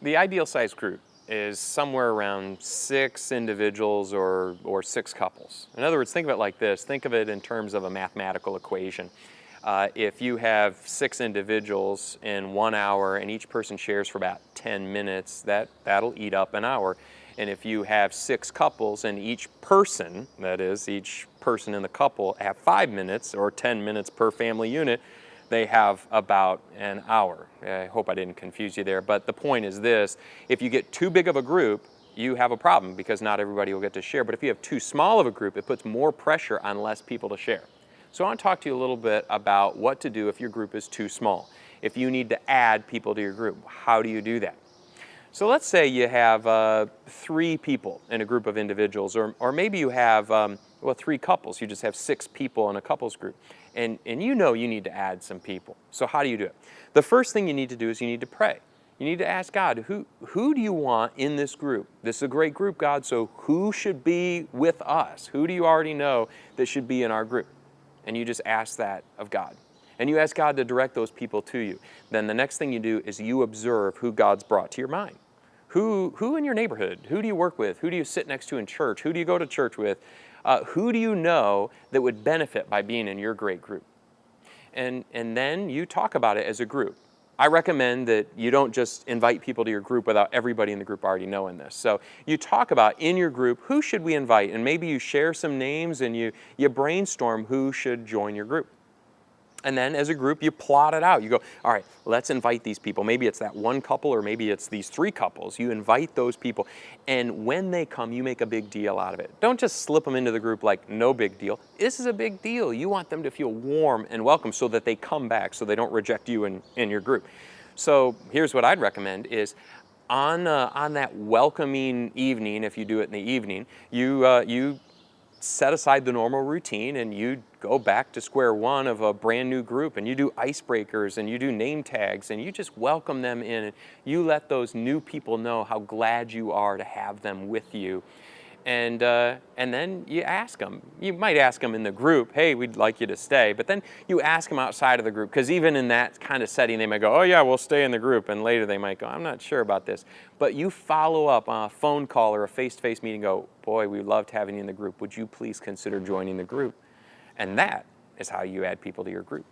The ideal size group is somewhere around 6 individuals or 6 couples. In other words, think of it like this. Think of it in terms of a mathematical equation. If you have 6 individuals in 1 hour and each person shares for about 10 minutes, that'll eat up an hour. And if you have 6 couples and each person, that is, each person in the couple, have 5 minutes or 10 minutes per family unit, they have about an hour. I hope I didn't confuse you there, but the point is this: if you get too big of a group, you have a problem because not everybody will get to share. But if you have too small of a group, it puts more pressure on less people to share. So I want to talk to you a little bit about what to do if your group is too small. If you need to add people to your group, how do you do that? So let's say you have 3 people in a group of individuals, or maybe you have 3 couples. You just have 6 people in a couples group. And you know you need to add some people. So how do you do it? The first thing you need to do is you need to pray. You need to ask God, who do you want in this group? This is a great group, God, so who should be with us? Who do you already know that should be in our group? And you just ask that of God. And you ask God to direct those people to you. Then the next thing you do is you observe who God's brought to your mind. Who in your neighborhood? Who do you work with? Who do you sit next to in church? Who do you go to church with? Who do you know that would benefit by being in your great group? And then you talk about it as a group. I recommend that you don't just invite people to your group without everybody in the group already knowing this. So you talk about in your group, who should we invite? And maybe you share some names and you brainstorm who should join your group. And then as a group, you plot it out. You go, all right, let's invite these people. Maybe it's that one couple or maybe it's these 3 couples. You invite those people. And when they come, you make a big deal out of it. Don't just slip them into the group like no big deal. This is a big deal. You want them to feel warm and welcome so that they come back, so they don't reject you in your group. So here's what I'd recommend is on that welcoming evening, if you do it in the evening, you set aside the normal routine and you go back to square one of a brand new group, and you do icebreakers and you do name tags and you just welcome them in, and you let those new people know how glad you are to have them with you. And then you ask them. You might ask them in the group, hey, we'd like you to stay. But then you ask them outside of the group, because even in that kind of setting, they might go, oh yeah, we'll stay in the group. And later they might go, I'm not sure about this. But you follow up on a phone call or a face-to-face meeting, go, boy, we loved having you in the group. Would you please consider joining the group? And that is how you add people to your group.